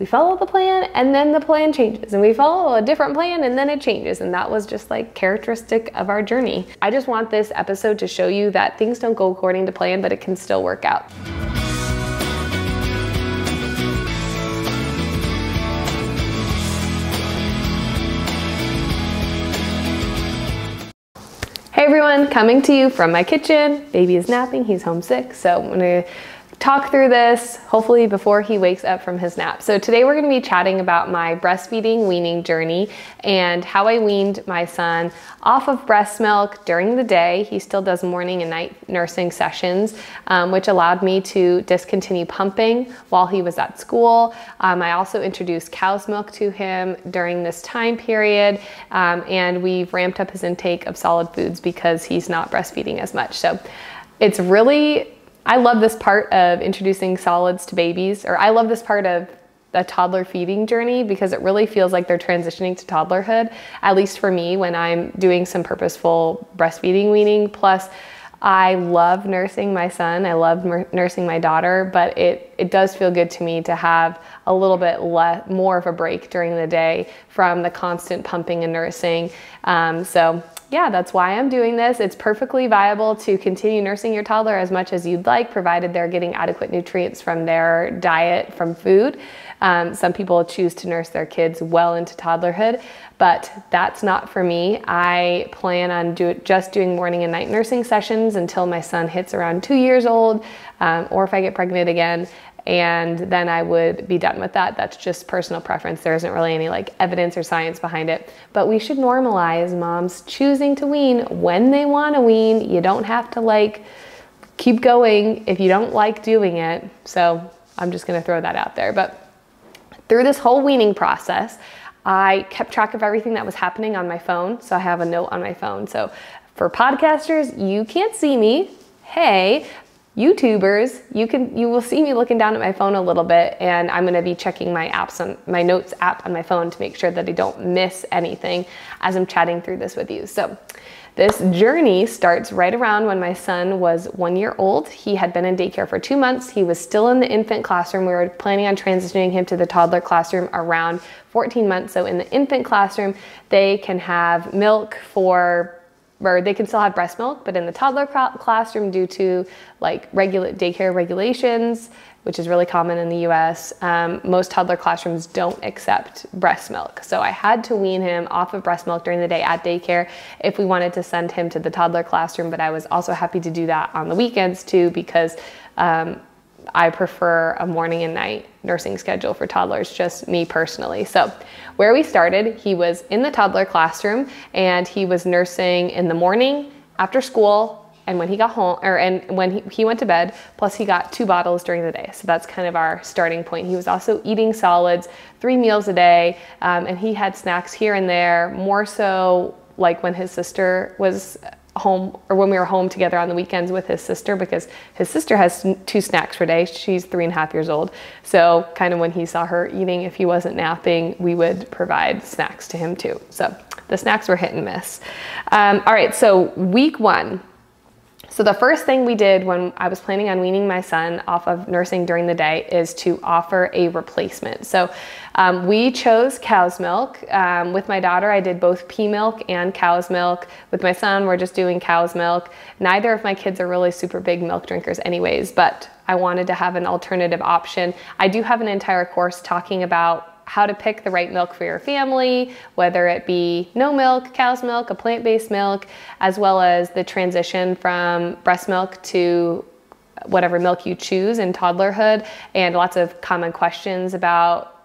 we follow the plan and then the plan changes, and we follow a different plan and then it changes. And that was just like characteristic of our journey. I just want this episode to show you that things don't go according to plan, but it can still work out. Hey everyone, coming to you from my kitchen. Baby is napping, he's homesick, so I'm gonna talk through this hopefully before he wakes up from his nap. So today we're gonna be chatting about my breastfeeding weaning journey and how I weaned my son off of breast milk during the day. He still does morning and night nursing sessions, which allowed me to discontinue pumping while he was at school. I also introduced cow's milk to him during this time period, and we've ramped up his intake of solid foods because he's not breastfeeding as much. So it's really, I love this part of introducing solids to babies, or I love this part of the toddler feeding journey because it really feels like they're transitioning to toddlerhood, at least for me when I'm doing some purposeful breastfeeding weaning. Plus, I love nursing my son, I love nursing my daughter, but it does feel good to me to have a little bit more of a break during the day from the constant pumping and nursing. So yeah, that's why I'm doing this. It's perfectly viable to continue nursing your toddler as much as you'd like, provided they're getting adequate nutrients from their diet, from food. Some people choose to nurse their kids well into toddlerhood, but that's not for me. I plan on just doing morning and night nursing sessions until my son hits around 2 years old, or if I get pregnant again. And then I would be done with that. That's just personal preference. There isn't really any like evidence or science behind it, but we should normalize moms choosing to wean when they want to wean. You don't have to like keep going if you don't like doing it. So I'm just going to throw that out there. But through this whole weaning process, I kept track of everything that was happening on my phone. So I have a note on my phone. So for podcasters, you can't see me. Hey, YouTubers, you will see me looking down at my phone a little bit, and I'm going to be checking my my notes app on my phone to make sure that I don't miss anything as I'm chatting through this with you. So this journey starts right around when my son was 1 year old. He had been in daycare for 2 months. He was still in the infant classroom. We were planning on transitioning him to the toddler classroom around 14 months. So in the infant classroom, they can have milk or they can still have breast milk, but in the toddler classroom, due to like daycare regulations, which is really common in the US, most toddler classrooms don't accept breast milk. So I had to wean him off of breast milk during the day at daycare if we wanted to send him to the toddler classroom, but I was also happy to do that on the weekends too, because I prefer a morning and night nursing schedule for toddlers, just me personally. So where we started, he was in the toddler classroom and he was nursing in the morning, after school, and when he got home, and when he went to bed, plus he got 2 bottles during the day. So that's kind of our starting point. He was also eating solids 3 meals a day, and he had snacks here and there, more so like when his sister was home, or when we were home together on the weekends with his sister, because his sister has 2 snacks per day. She's 3.5 years old. So kind of when he saw her eating, if he wasn't napping, we would provide snacks to him too. So the snacks were hit and miss. All right, so week 1. So the first thing we did when I was planning on weaning my son off of nursing during the day is to offer a replacement. So we chose cow's milk. With my daughter, I did both pea milk and cow's milk. With my son, we're just doing cow's milk. Neither of my kids are really super big milk drinkers anyways, but I wanted to have an alternative option. I do have an entire course talking about how to pick the right milk for your family, whether it be no milk, cow's milk, a plant-based milk, as well as the transition from breast milk to whatever milk you choose in toddlerhood, and lots of common questions about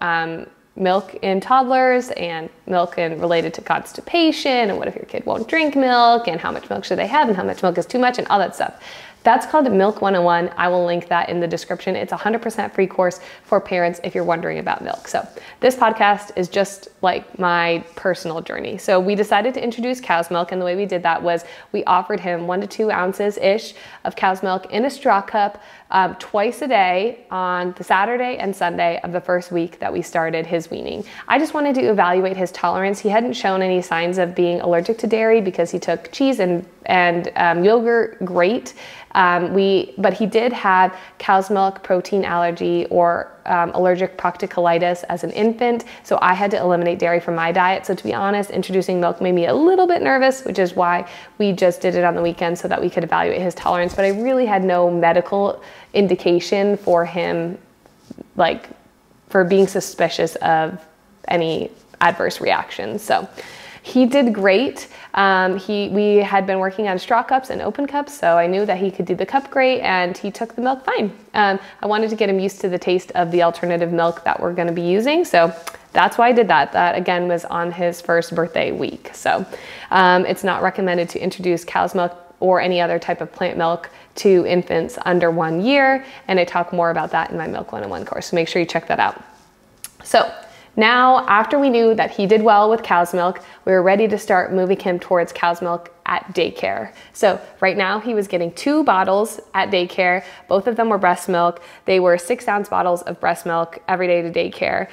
milk in toddlers and milk and related to constipation, and what if your kid won't drink milk, and how much milk should they have, and how much milk is too much, and all that stuff. That's called Milk 101. I will link that in the description. It's a 100% free course for parents if you're wondering about milk. So this podcast is just like my personal journey. So we decided to introduce cow's milk, and the way we did that was we offered him 1 to 2 ounces-ish of cow's milk in a straw cup twice a day on the Saturday and Sunday of the first week that we started his weaning. I just wanted to evaluate his tolerance. He hadn't shown any signs of being allergic to dairy because he took cheese and and yogurt, great. But he did have cow's milk protein allergy or allergic procticulitis as an infant, so I had to eliminate dairy from my diet. So to be honest, introducing milk made me a little bit nervous, which is why we just did it on the weekend so that we could evaluate his tolerance. But I really had no medical indication for him, like for being suspicious of any adverse reactions. So he did great. We had been working on straw cups and open cups, so I knew that he could do the cup great, and he took the milk fine. I wanted to get him used to the taste of the alternative milk that we're gonna be using, so that's why I did that. That again was on his first birthday week. So it's not recommended to introduce cow's milk or any other type of plant milk to infants under 1 year, and I talk more about that in my Milk 101 course, so make sure you check that out. So now, after we knew that he did well with cow's milk, we were ready to start moving him towards cow's milk at daycare. So right now he was getting 2 bottles at daycare. Both of them were breast milk. They were 6-ounce bottles of breast milk every day to daycare.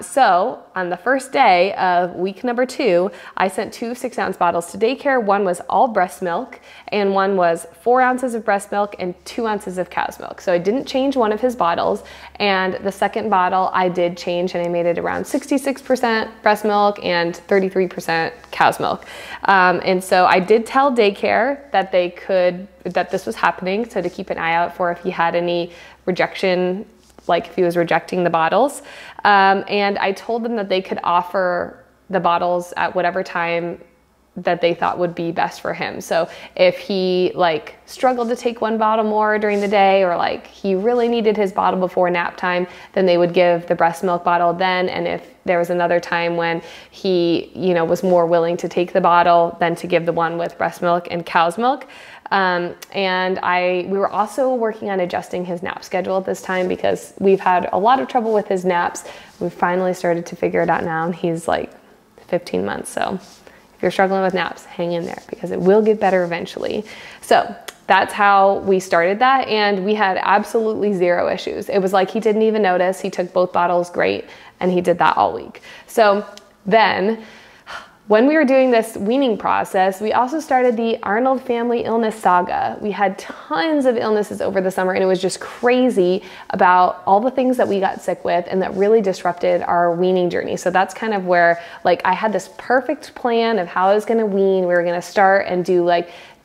So on the first day of week number 2, I sent 2 6-ounce bottles to daycare. One was all breast milk and one was 4 ounces of breast milk and 2 ounces of cow's milk. So I didn't change one of his bottles, and the second bottle I did change, and I made it around 66% breast milk and 33% cow's milk. And so I did tell daycare that that this was happening, so to keep an eye out for if he had any rejection, like if he was rejecting the bottles. And I told them that they could offer the bottles at whatever time that they thought would be best for him. So if he like struggled to take 1 bottle more during the day, or like he really needed his bottle before nap time, then they would give the breast milk bottle then. And if there was another time when he, was more willing to take the bottle, then to give the one with breast milk and cow's milk. And we were also working on adjusting his nap schedule at this time because we've had a lot of trouble with his naps. We've finally started to figure it out now, and he's like 15 months. So if you're struggling with naps, hang in there because it will get better eventually. So that's how we started that, and we had absolutely 0 issues. It was like he didn't even notice. He took both bottles great, and he did that all week. So then when we were doing this weaning process, we also started the Arnold family illness saga. We had tons of illnesses over the summer, and it was just crazy about all the things that we got sick with and that really disrupted our weaning journey. So that's kind of where I had this perfect plan of how I was gonna wean. We were gonna start and do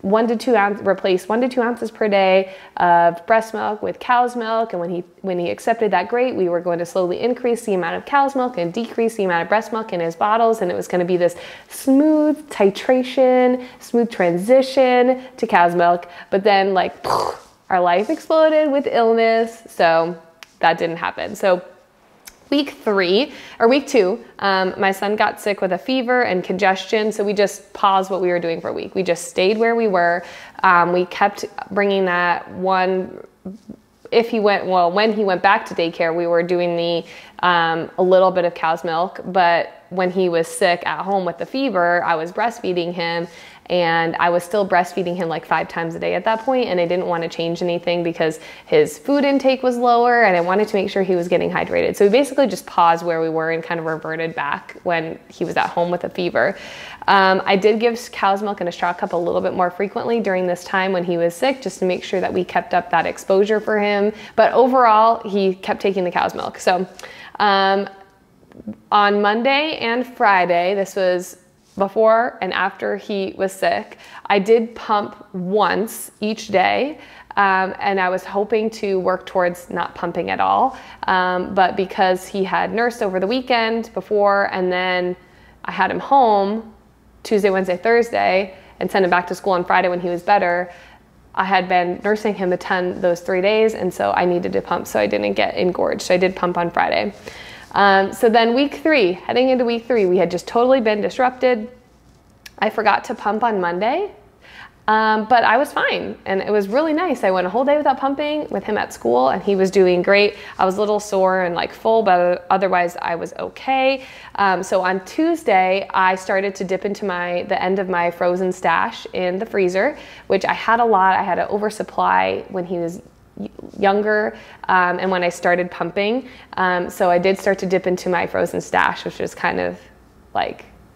replace 1 to 2 ounces per day of breast milk with cow's milk. And when he accepted that, great, we were going to slowly increase the amount of cow's milk and decrease the amount of breast milk in his bottles. And it was going to be this smooth titration, smooth transition to cow's milk. But then our life exploded with illness. So that didn't happen. So week 2, my son got sick with a fever and congestion, so we just paused what we were doing for a week. We just stayed where we were. We kept bringing that one. When he went back to daycare, we were doing a little bit of cow's milk, but when he was sick at home with the fever, I was breastfeeding him. And I was still breastfeeding him 5 times a day at that point, and I didn't want to change anything because his food intake was lower, and I wanted to make sure he was getting hydrated. So we basically just paused where we were and kind of reverted back when he was at home with a fever. I did give cow's milk in a straw cup a little bit more frequently during this time when he was sick, just to make sure that we kept up that exposure for him. But overall, he kept taking the cow's milk. So on Monday and Friday, this was before and after he was sick, I did pump once each day, and I was hoping to work towards not pumping at all, but because he had nursed over the weekend before, and then I had him home Tuesday, Wednesday, Thursday, and sent him back to school on Friday when he was better, I had been nursing him a ton those 3 days, and so I needed to pump so I didn't get engorged. So I did pump on Friday. So then heading into week 3, we had just totally been disrupted. I forgot to pump on Monday, but I was fine, and it was really nice. I went a whole day without pumping with him at school, and he was doing great. I was a little sore and full, but otherwise I was okay. So on Tuesday, I started to dip into the end of my frozen stash in the freezer, which I had a lot. I had an oversupply when he was younger, and when I started pumping. So I did start to dip into my frozen stash, which was kind of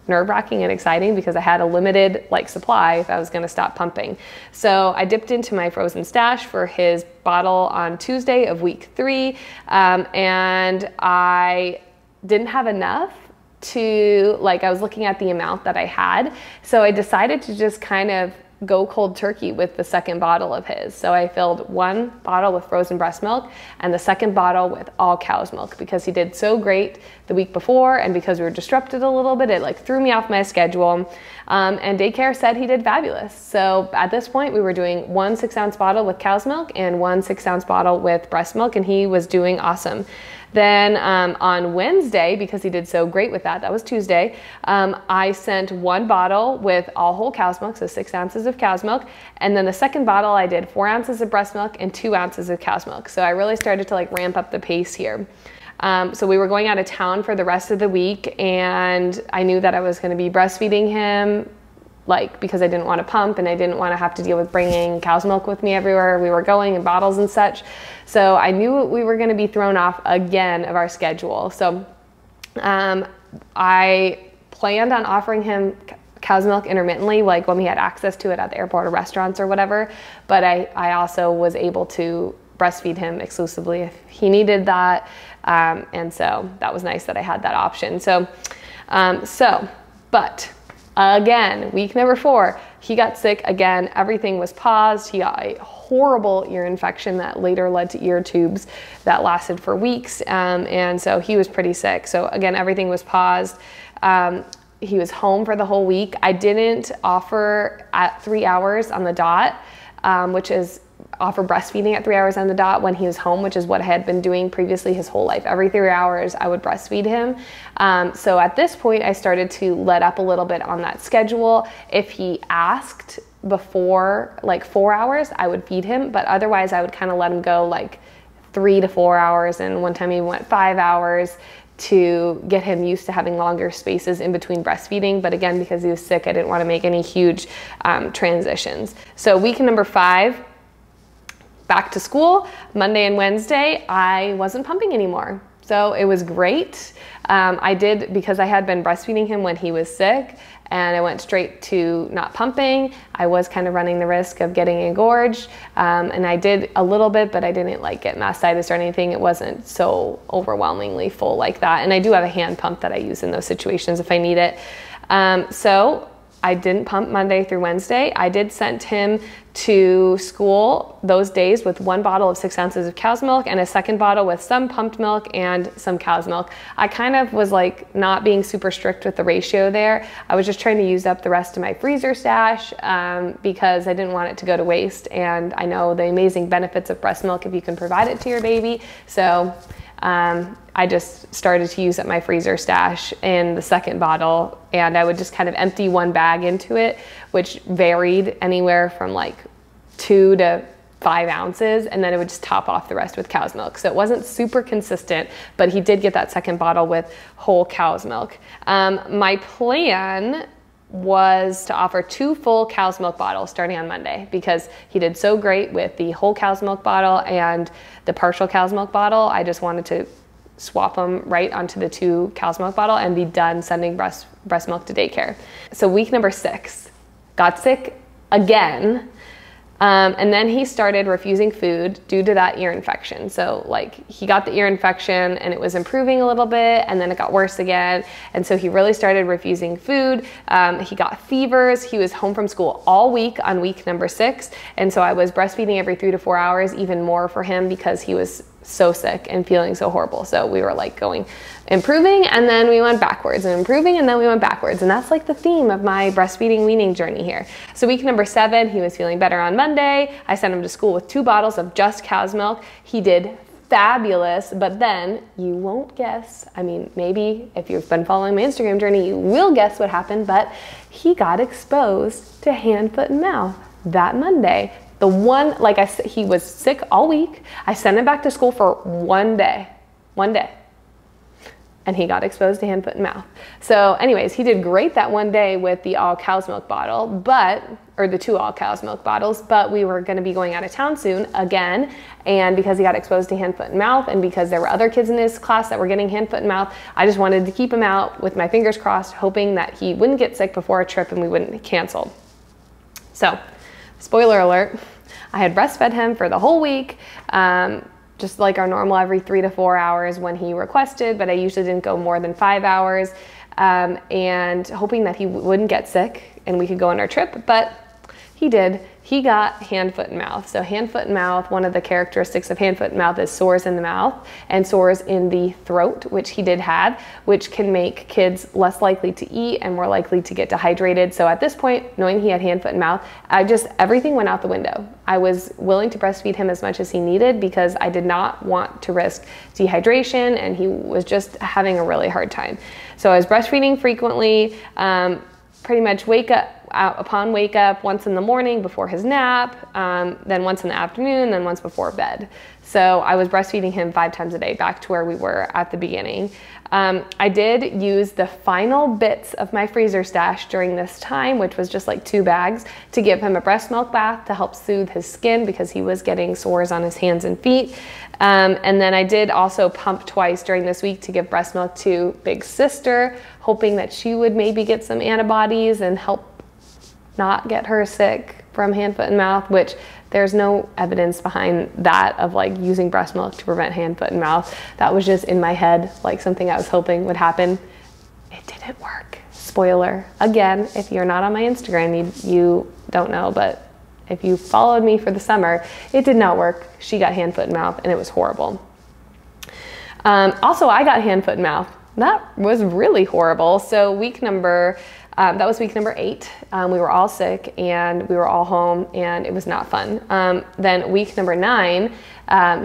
nerve-wracking and exciting because I had a limited supply if I was going to stop pumping. So I dipped into my frozen stash for his bottle on Tuesday of week 3, and I didn't have enough to, I was looking at the amount that I had, so I decided to just kind of go cold turkey with the second bottle of his. So I filled one bottle with frozen breast milk and the second bottle with all cow's milk because he did so great the week before, and because we were disrupted a little bit, it threw me off my schedule. And daycare said he did fabulous. So at this point we were doing 1 6-ounce bottle with cow's milk and 1 6-ounce bottle with breast milk, and he was doing awesome. Then on Wednesday, because he did so great with that was Tuesday, I sent 1 bottle with all whole cow's milk, so 6 ounces of cow's milk. And then the second bottle I did 4 ounces of breast milk and 2 ounces of cow's milk. So I really started to ramp up the pace here. So we were going out of town for the rest of the week, and I knew that I was going to be breastfeeding him, because I didn't want to pump and I didn't want to have to deal with bringing cow's milk with me everywhere we were going in bottles and such. So I knew we were going to be thrown off again of our schedule. So I planned on offering him cow's milk intermittently, when we had access to it at the airport or restaurants or whatever. But I also was able to breastfeed him exclusively if he needed that. And so that was nice that I had that option. But again, week number 4, he got sick again. Everything was paused. He got a horrible ear infection that later led to ear tubes that lasted for weeks. And so he was pretty sick. So again, everything was paused. He was home for the whole week. I didn't offer at 3 hours on the dot, which is offer breastfeeding at 3 hours on the dot when he was home, which is what I had been doing previously his whole life. Every 3 hours I would breastfeed him. So at this point I started to let up a little bit on that schedule. If he asked before 4 hours, I would feed him, but otherwise I would kind of let him go 3 to 4 hours, and one time he went 5 hours to get him used to having longer spaces in between breastfeeding. But again, because he was sick, I didn't want to make any huge transitions. So week number 5, back to school, Monday and Wednesday, I wasn't pumping anymore. So it was great. I did, because I had been breastfeeding him when he was sick, and I went straight to not pumping. I was kind of running the risk of getting engorged, and I did a little bit, but I didn't get mastitis or anything. It wasn't so overwhelmingly full like that. And I do have a hand pump that I use in those situations if I need it. So I didn't pump Monday through Wednesday. I did send him to school those days with 1 bottle of 6 ounces of cow's milk and a second bottle with some pumped milk and some cow's milk. I kind of was not being super strict with the ratio there. I was just trying to use up the rest of my freezer stash because I didn't want it to go to waste. And I know the amazing benefits of breast milk if you can provide it to your baby. So I just started to use up my freezer stash in the second bottle, and I would just kind of empty 1 bag into it, which varied anywhere from 2 to 5 ounces, and then it would just top off the rest with cow's milk. So it wasn't super consistent, but he did get that second bottle with whole cow's milk. My plan was to offer 2 full cow's milk bottles starting on Monday, because he did so great with the whole cow's milk bottle and the partial cow's milk bottle. I just wanted to swap them right onto the 2 cow's milk bottle and be done sending breast milk to daycare. So week number 6, got sick again. And then he started refusing food due to that ear infection. So he got the ear infection and it was improving a little bit, and then it got worse again. And so he really started refusing food. He got fevers. He was home from school all week on week number 6. And so I was breastfeeding every 3 to 4 hours, even more for him because he was so sick and feeling so horrible. So we were going improving, and then we went backwards, and improving, and then we went backwards. And that's the theme of my breastfeeding weaning journey here. So week number 7, he was feeling better on Monday. I sent him to school with 2 bottles of just cow's milk. He did fabulous, but then you won't guess. I mean, maybe if you've been following my Instagram journey, you will guess what happened, but he got exposed to hand, foot, and mouth that Monday. The one, I said, he was sick all week. I sent him back to school for 1 day. 1 day. and he got exposed to hand, foot, and mouth. So anyways, he did great that one day with the all cow's milk bottle, or the 2 all cow's milk bottles, but we were gonna be going out of town soon again. And because he got exposed to hand, foot, and mouth, and because there were other kids in his class that were getting hand, foot, and mouth, I just wanted to keep him out with my fingers crossed, hoping that he wouldn't get sick before a trip and we wouldn't cancel. So, spoiler alert, I had breastfed him for the whole week, just like our normal every 3 to 4 hours when he requested, but I usually didn't go more than 5 hours, and hoping that he wouldn't get sick and we could go on our trip, but he did. He got hand, foot, and mouth. So hand, foot, and mouth, one of the characteristics of hand, foot, and mouth is sores in the mouth and sores in the throat, which he did have, which can make kids less likely to eat and more likely to get dehydrated. So at this point, knowing he had hand, foot, and mouth, everything went out the window. I was willing to breastfeed him as much as he needed because I did not want to risk dehydration, and he was just having a really hard time. So I was breastfeeding frequently, pretty much upon wake up, once in the morning before his nap, then once in the afternoon, then once before bed. So I was breastfeeding him 5 times a day, back to where we were at the beginning. I did use the final bits of my freezer stash during this time, which was just like 2 bags, to give him a breast milk bath to help soothe his skin because he was getting sores on his hands and feet. And then I did also pump twice during this week to give breast milk to big sister, hoping that she would maybe get some antibodies and help not get her sick from hand, foot, and mouth, which there's no evidence behind that of like using breast milk to prevent hand, foot, and mouth. That was just in my head, like something I was hoping would happen. It didn't work. Spoiler. Again, if you're not on my Instagram, you don't know, but if you followed me for the summer, it did not work. She got hand, foot, and mouth, and it was horrible. Also, I got hand, foot, and mouth. That was really horrible. So that was week number 8. We were all sick and we were all home, and it was not fun. Then week number 9,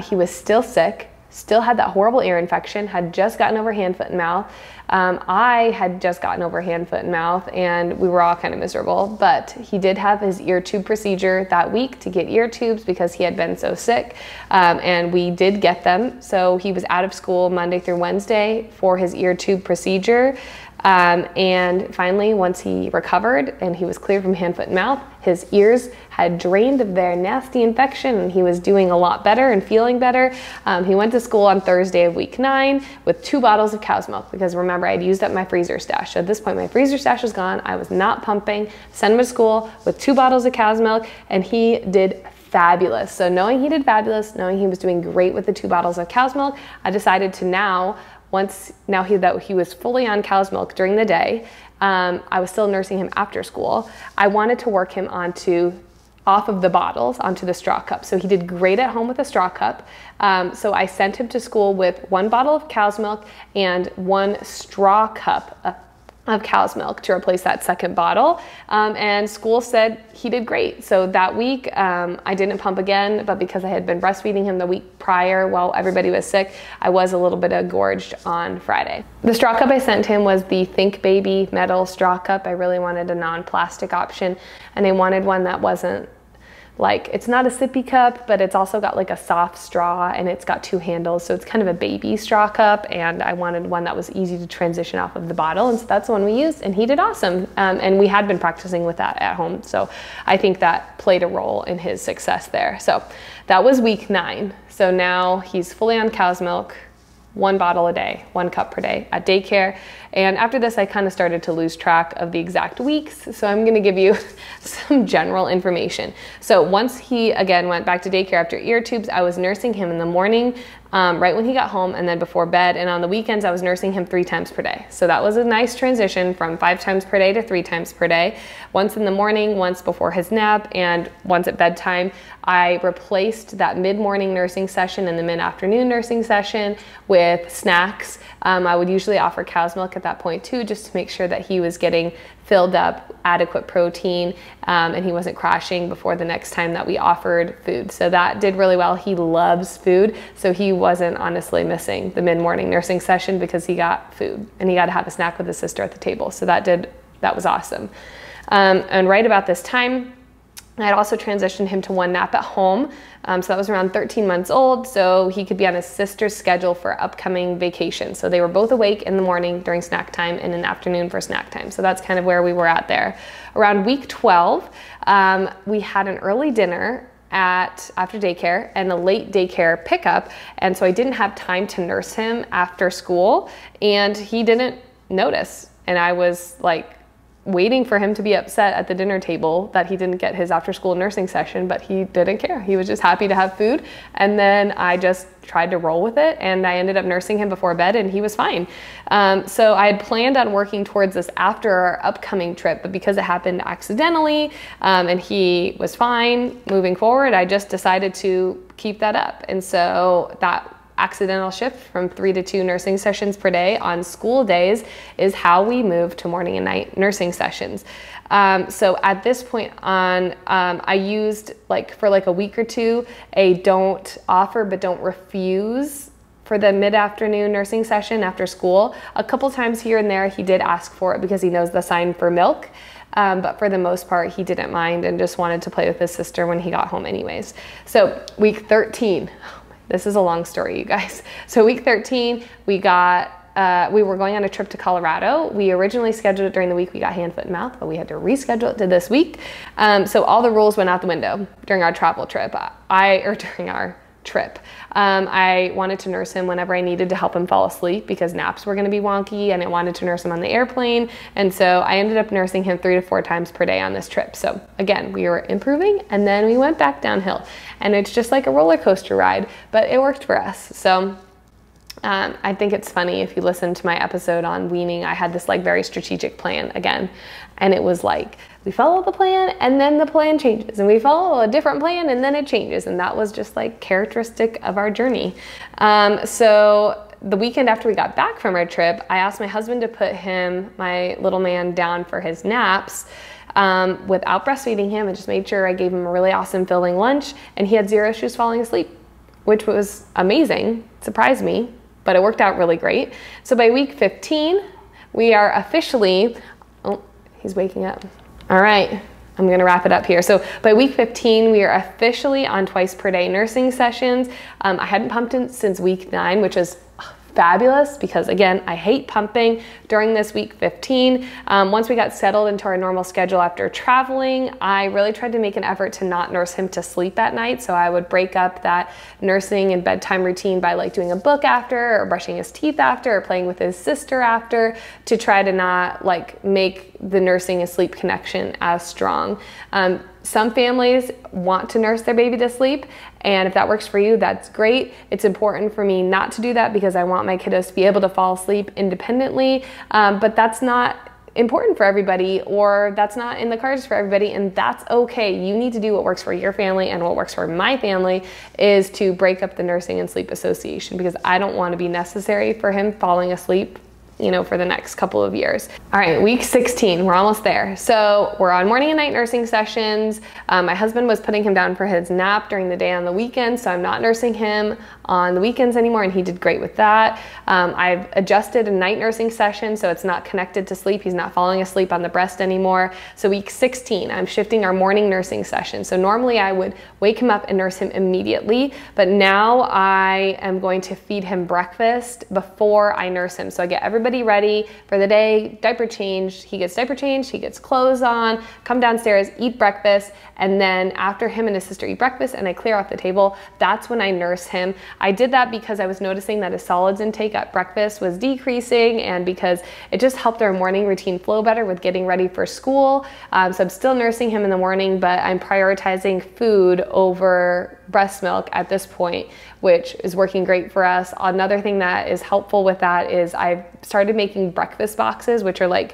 he was still sick, still had that horrible ear infection, had just gotten over hand, foot, and mouth. I had just gotten over hand, foot, and mouth, and we were all kind of miserable, but he did have his ear tube procedure that week to get ear tubes because he had been so sick, and we did get them. So he was out of school Monday through Wednesday for his ear tube procedure. And finally, once he recovered and he was cleared from hand, foot, and mouth, his ears had drained of their nasty infection and he was doing a lot better and feeling better. He went to school on Thursday of week 9 with 2 bottles of cow's milk because remember, I'd used up my freezer stash. So at this point, my freezer stash was gone. I was not pumping. Sent him to school with 2 bottles of cow's milk, and he did fabulous. So knowing he did fabulous, knowing he was doing great with the 2 bottles of cow's milk, I decided to now that he was fully on cow's milk during the day, I was still nursing him after school. I wanted to work him off of the bottles onto the straw cup. So he did great at home with a straw cup. So I sent him to school with 1 bottle of cow's milk and 1 straw cup of cow's milk to replace that second bottle. And school said he did great. So that week, I didn't pump again, but because I had been breastfeeding him the week prior while everybody was sick, I was a little bit engorged on Friday. The straw cup I sent him was the Think Baby metal straw cup. I really wanted a non-plastic option, and I wanted one that wasn't like, it's not a sippy cup, but it's also got like a soft straw and it's got 2 handles. So it's kind of a baby straw cup, and I wanted one that was easy to transition off of the bottle. And so that's the one we used, and he did awesome. And we had been practicing with that at home. So I think that played a role in his success there. So that was week 9. So now he's fully on cow's milk, 1 bottle a day, 1 cup per day at daycare. And after this, I kind of started to lose track of the exact weeks. So I'm gonna give you some general information. So once he, again, went back to daycare after ear tubes, I was nursing him in the morning, right when he got home, and then before bed. And on the weekends, I was nursing him 3 times per day. So that was a nice transition from 5 times per day to 3 times per day. Once in the morning, once before his nap, and once at bedtime. I replaced that mid-morning nursing session and the mid-afternoon nursing session with snacks. I would usually offer cow's milk at that point too, just to make sure that he was getting filled up, adequate protein, and he wasn't crashing before the next time that we offered food. So that did really well. He loves food, so he wasn't honestly missing the mid-morning nursing session because he got food and he got to have a snack with his sister at the table. So that was awesome. And right about this time, I had also transitioned him to one nap at home. So that was around 13 months old, so he could be on his sister's schedule for upcoming vacation. So they were both awake in the morning during snack time and in the afternoon for snack time. So that's kind of where we were at there. Around week 12, we had an early dinner after daycare and a late daycare pickup. And so I didn't have time to nurse him after school, and he didn't notice. And I was like, waiting for him to be upset at the dinner table that he didn't get his after school nursing session, but he didn't care. He was just happy to have food. And then I just tried to roll with it, and I ended up nursing him before bed, and he was fine. So I had planned on working towards this after our upcoming trip, but because it happened accidentally, and he was fine moving forward, I just decided to keep that up. And so that accidental shift from 3 to 2 nursing sessions per day on school days is how we moved to morning and night nursing sessions. So at this point on, I used for a week or two, a don't offer but don't refuse for the mid-afternoon nursing session after school. A couple times here and there, he did ask for it because he knows the sign for milk. But for the most part, he didn't mind and just wanted to play with his sister when he got home anyways. So week 13, this is a long story, you guys. So week 13, we were going on a trip to Colorado. We originally scheduled it during the week we got hand, foot, and mouth, but we had to reschedule it to this week. So all the rules went out the window during our travel trip, during our trip. I wanted to nurse him whenever I needed to help him fall asleep because naps were gonna be wonky, and I wanted to nurse him on the airplane. And so I ended up nursing him 3 to 4 times per day on this trip. So again, we were improving, and then we went back downhill, and it's just like a roller coaster ride, but it worked for us. So I think it's funny, if you listen to my episode on weaning, I had this very strategic plan again. And it was we follow the plan and then the plan changes, and we follow a different plan and then it changes. And that was just characteristic of our journey. So the weekend after we got back from our trip, I asked my husband to put my little man down for his naps without breastfeeding him, and just made sure I gave him a really awesome filling lunch, and he had 0 issues falling asleep, which was amazing. It surprised me, but it worked out really great. So by week 15, we are officially, oh, he's waking up. All right, I'm gonna wrap it up here. So by week 15, we are officially on twice per day nursing sessions. I hadn't pumped since week 9, which is fabulous because, again, I hate pumping during this week 15. Once we got settled into our normal schedule after traveling, I really tried to make an effort to not nurse him to sleep at night. So I would break up that nursing and bedtime routine by doing a book after, or brushing his teeth after, or playing with his sister after, to try to not make the nursing and sleep connection as strong. Some families want to nurse their baby to sleep, and if that works for you, that's great. It's important for me not to do that because I want my kiddos to be able to fall asleep independently, but that's not important for everybody, or that's not in the cards for everybody, and that's okay. You need to do what works for your family, and what works for my family is to break up the nursing and sleep association, because I don't want to be necessary for him falling asleep for the next couple of years. All right, week 16, we're almost there. So we're on morning and night nursing sessions. My husband was putting him down for his nap during the day on the weekend, so I'm not nursing him on the weekends anymore, and he did great with that. I've adjusted a night nursing session so it's not connected to sleep. He's not falling asleep on the breast anymore. So week 16, I'm shifting our morning nursing session. So normally I would wake him up and nurse him immediately, but now I am going to feed him breakfast before I nurse him. So I get everybody ready for the day, diaper changed, he gets diaper changed, he gets clothes on, come downstairs, eat breakfast, and then after him and his sister eat breakfast and I clear off the table, that's when I nurse him. I did that because I was noticing that his solids intake at breakfast was decreasing, and because it just helped our morning routine flow better with getting ready for school. So I'm still nursing him in the morning, but I'm prioritizing food over breast milk at this point, which is working great for us. Another thing that is helpful with that is I've started making breakfast boxes, which are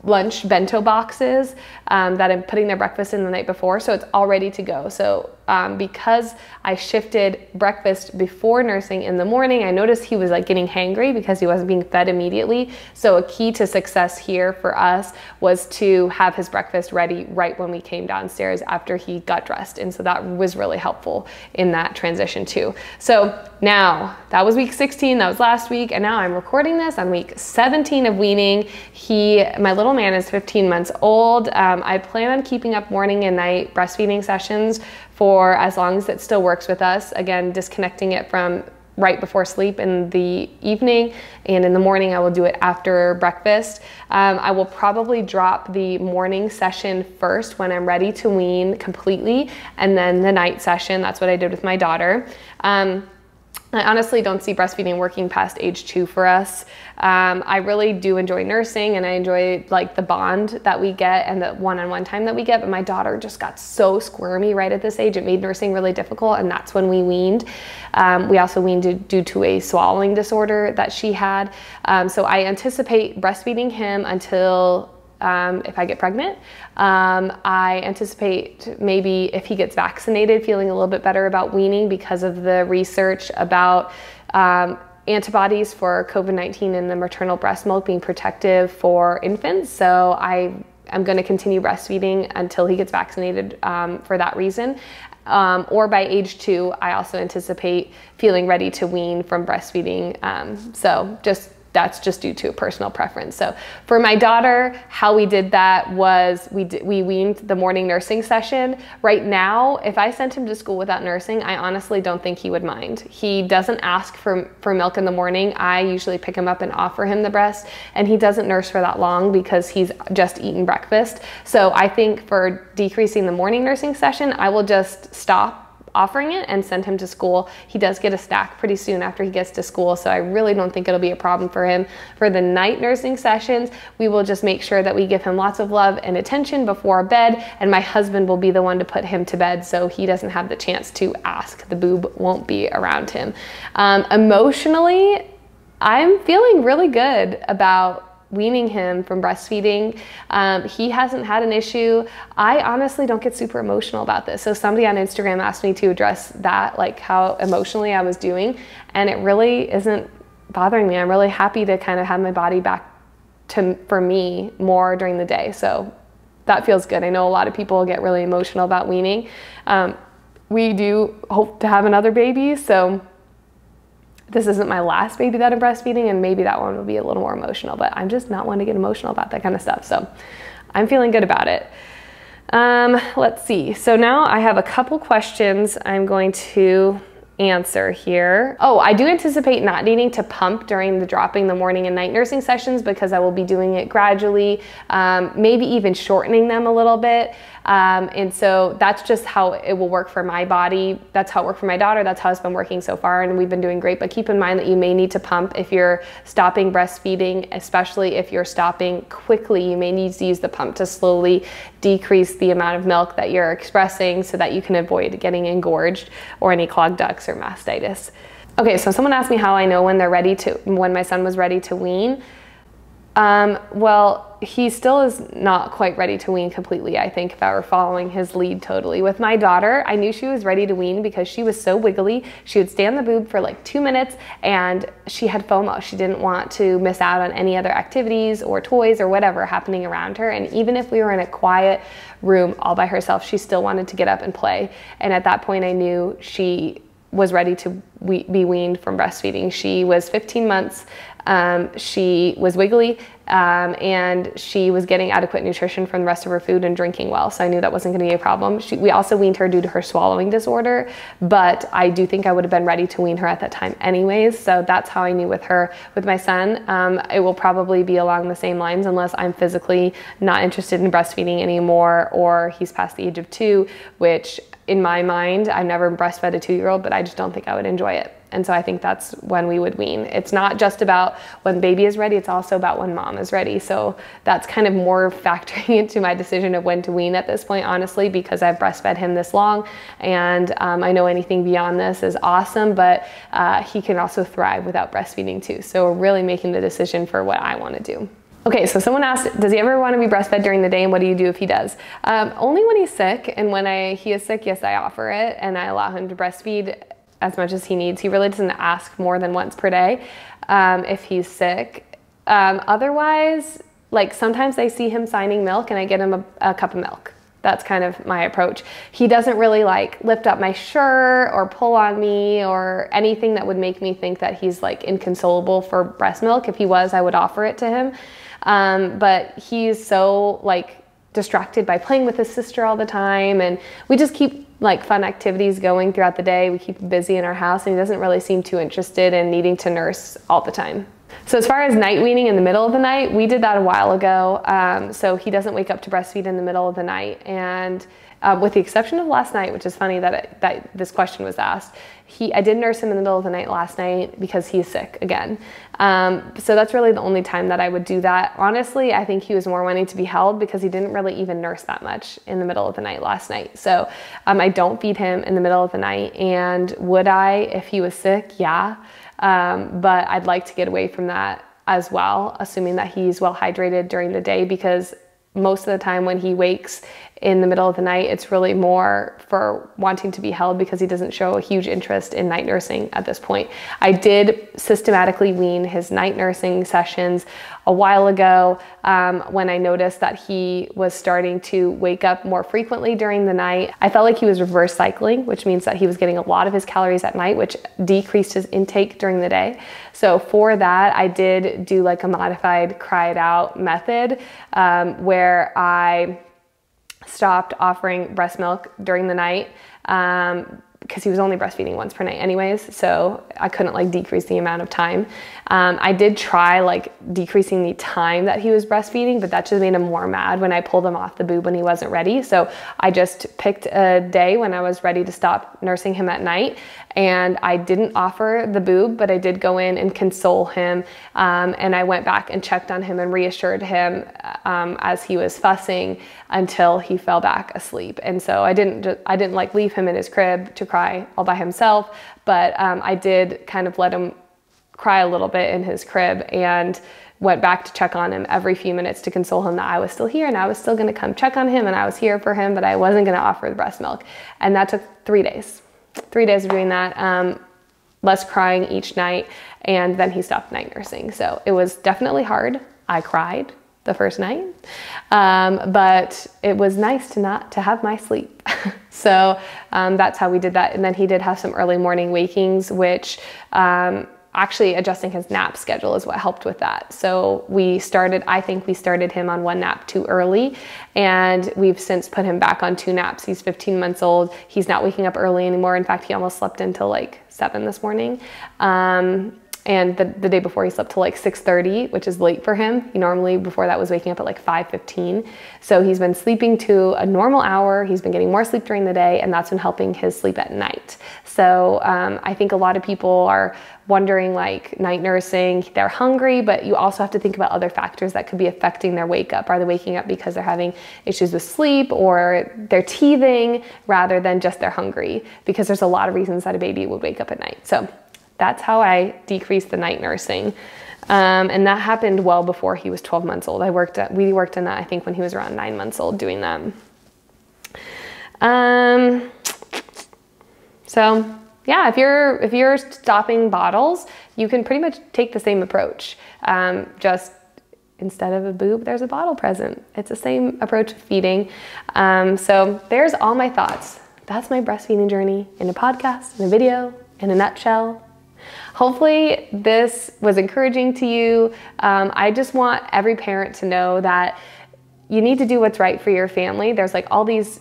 lunch bento boxes that I'm putting their breakfast in the night before, so it's all ready to go. So because I shifted breakfast before nursing in the morning, I noticed he was like getting hangry because he wasn't being fed immediately. So a key to success here for us was to have his breakfast ready right when we came downstairs after he got dressed. And so that was really helpful in that transition too. So now that was week 16, that was last week. And now I'm recording this on week 17 of weaning. My little man is 15 months old. I plan on keeping up morning and night breastfeeding sessions for as long as it still works with us. Again, disconnecting it from right before sleep in the evening, and in the morning I will do it after breakfast. I will probably drop the morning session first when I'm ready to wean completely, and then the night session. That's what I did with my daughter. I honestly don't see breastfeeding working past age 2 for us. I really do enjoy nursing, and I enjoy like the bond that we get and the one-on-one time that we get, but my daughter just got so squirmy right at this age. It made nursing really difficult, and that's when we weaned. We also weaned due to a swallowing disorder that she had. So I anticipate breastfeeding him until if I get pregnant. I anticipate maybe if he gets vaccinated, feeling a little bit better about weaning because of the research about antibodies for COVID-19 and the maternal breast milk being protective for infants. So I'm going to continue breastfeeding until he gets vaccinated for that reason. Or by age 2, I also anticipate feeling ready to wean from breastfeeding. That's just due to a personal preference. So for my daughter, how we did that was we weaned the morning nursing session. Right now, if I sent him to school without nursing, I honestly don't think he would mind. He doesn't ask for milk in the morning. I usually pick him up and offer him the breast, and he doesn't nurse for that long because he's just eaten breakfast. So I think for decreasing the morning nursing session, I will just stop offering it and send him to school. He does get a snack pretty soon after he gets to school, so I really don't think it'll be a problem for him. For the night nursing sessions, we will just make sure that we give him lots of love and attention before bed, and my husband will be the one to put him to bed so he doesn't have the chance to ask. The boob won't be around him. Emotionally, I'm feeling really good about weaning him from breastfeeding. He hasn't had an issue. I honestly don't get super emotional about this. So somebody on Instagram asked me to address that, like how emotionally I was doing, and it really isn't bothering me. I'm really happy to kind of have my body back for me more during the day. So that feels good. I know a lot of people get really emotional about weaning. We do hope to have another baby, so this isn't my last baby that I'm breastfeeding, and maybe that one will be a little more emotional, but I'm just not one to get emotional about that kind of stuff. So I'm feeling good about it. Let's see. So now I have a couple questions I'm going to answer here. Oh, I do anticipate not needing to pump during the dropping the morning and night nursing sessions because I will be doing it gradually, maybe even shortening them a little bit. And so that's just how it will work for my body. That's how it worked for my daughter. That's how it's been working so far, and we've been doing great. But keep in mind that you may need to pump if you're stopping breastfeeding, especially if you're stopping quickly. You may need to use the pump to slowly decrease the amount of milk that you're expressing so that you can avoid getting engorged or any clogged ducts or mastitis. Okay, so someone asked me how I know when when my son was ready to wean. Well, he still is not quite ready to wean completely, I think, if I were following his lead totally. With my daughter, I knew she was ready to wean because she was so wiggly. She would stay on the boob for like 2 minutes, and she had FOMO. She didn't want to miss out on any other activities or toys or whatever happening around her. And even if we were in a quiet room all by herself, she still wanted to get up and play. And at that point, I knew she was ready to be weaned from breastfeeding. She was 15 months. She was wiggly, and she was getting adequate nutrition from the rest of her food and drinking well. So I knew that wasn't going to be a problem. We also weaned her due to her swallowing disorder, but I do think I would have been ready to wean her at that time anyways. So that's how I knew with her. With my son, it will probably be along the same lines unless I'm physically not interested in breastfeeding anymore, or he's past the age of 2, which in my mind, I've never breastfed a 2-year-old, but I just don't think I would enjoy it. And so I think that's when we would wean. It's not just about when baby is ready, it's also about when mom is ready. So that's kind of more factoring into my decision of when to wean at this point, honestly, because I've breastfed him this long, and I know anything beyond this is awesome, but he can also thrive without breastfeeding too. So we're really making the decision for what I want to do. Okay, so someone asked, does he ever want to be breastfed during the day, and what do you do if he does? Only when he's sick, and when he is sick, yes, I offer it, and I allow him to breastfeed as much as he needs. He really doesn't ask more than once per day if he's sick. Otherwise, like sometimes I see him signing milk and I get him a cup of milk. That's kind of my approach. He doesn't really like lift up my shirt or pull on me or anything that would make me think that he's like inconsolable for breast milk. If he was, I would offer it to him. But he's so like distracted by playing with his sister all the time, and we just keep like fun activities going throughout the day. We keep him busy in our house, and he doesn't really seem too interested in needing to nurse all the time. So as far as night weaning in the middle of the night, we did that a while ago. So he doesn't wake up to breastfeed in the middle of the night. And with the exception of last night, which is funny that this question was asked, I did nurse him in the middle of the night last night because he's sick again. So that's really the only time that I would do that. Honestly, I think he was more wanting to be held because he didn't really even nurse that much in the middle of the night last night. So I don't feed him in the middle of the night. And would I if he was sick? Yeah. But I'd like to get away from that as well, assuming that he's well hydrated during the day, because most of the time when he wakes in the middle of the night, it's really more for wanting to be held because he doesn't show a huge interest in night nursing at this point. I did systematically wean his night nursing sessions a while ago when I noticed that he was starting to wake up more frequently during the night. I felt like he was reverse cycling, which means that he was getting a lot of his calories at night, which decreased his intake during the day. So for that, I did do like a modified cry it out method where I stopped offering breast milk during the night because he was only breastfeeding once per night anyways, so I couldn't like decrease the amount of time. I did try like decreasing the time that he was breastfeeding, but that just made him more mad when I pulled him off the boob when he wasn't ready. So I just picked a day when I was ready to stop nursing him at night, and I didn't offer the boob, but I did go in and console him, and I went back and checked on him and reassured him as he was fussing until he fell back asleep. And so I didn't like leave him in his crib to cry all by himself, but I did kind of let him cry a little bit in his crib and went back to check on him every few minutes to console him that I was still here and I was still going to come check on him and I was here for him, but I wasn't going to offer the breast milk. And that took 3 days. 3 days of doing that, less crying each night, and then he stopped night nursing. So it was definitely hard. I cried the first night, but it was nice to have my sleep. So that's how we did that. And then he did have some early morning wakings, which actually adjusting his nap schedule is what helped with that. So I think we started him on 1 nap too early, and we've since put him back on 2 naps. He's 15 months old. He's not waking up early anymore. In fact, he almost slept until like 7 this morning. And the day before he slept till like 6:30, which is late for him. He normally before that was waking up at like 5:15. So he's been sleeping to a normal hour. He's been getting more sleep during the day, and that's been helping his sleep at night. So I think a lot of people are wondering, like, night nursing, they're hungry, but you also have to think about other factors that could be affecting their wake up. Are they waking up because they're having issues with sleep, or they're teething rather than just they're hungry? Because there's a lot of reasons that a baby would wake up at night. So that's how I decreased the night nursing. And that happened well before he was 12 months old. We worked in that, I think, when he was around 9 months old doing that. So yeah, if you're stopping bottles, you can pretty much take the same approach. Just instead of a boob, there's a bottle present. It's the same approach of feeding. So there's all my thoughts. That's my breastfeeding journey in a podcast, in a video, in a nutshell. Hopefully this was encouraging to you. I just want every parent to know that you need to do what's right for your family. There's like all these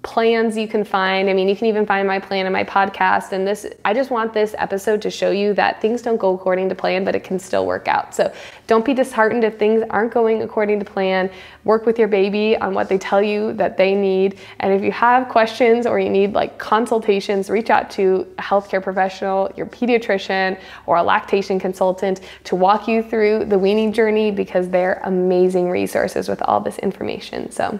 plans you can find. I mean, you can even find my plan in my podcast. And I just want this episode to show you that things don't go according to plan, but it can still work out. So don't be disheartened if things aren't going according to plan. Work with your baby on what they tell you that they need. And if you have questions or you need like consultations, reach out to a healthcare professional, your pediatrician, or a lactation consultant to walk you through the weaning journey, because they're amazing resources with all this information. So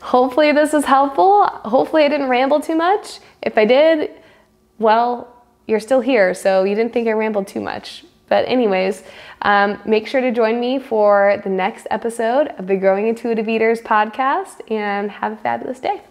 hopefully this was helpful. Hopefully I didn't ramble too much. If I did, well, you're still here, so you didn't think I rambled too much. But anyways, make sure to join me for the next episode of the Growing Intuitive Eaters podcast, and have a fabulous day.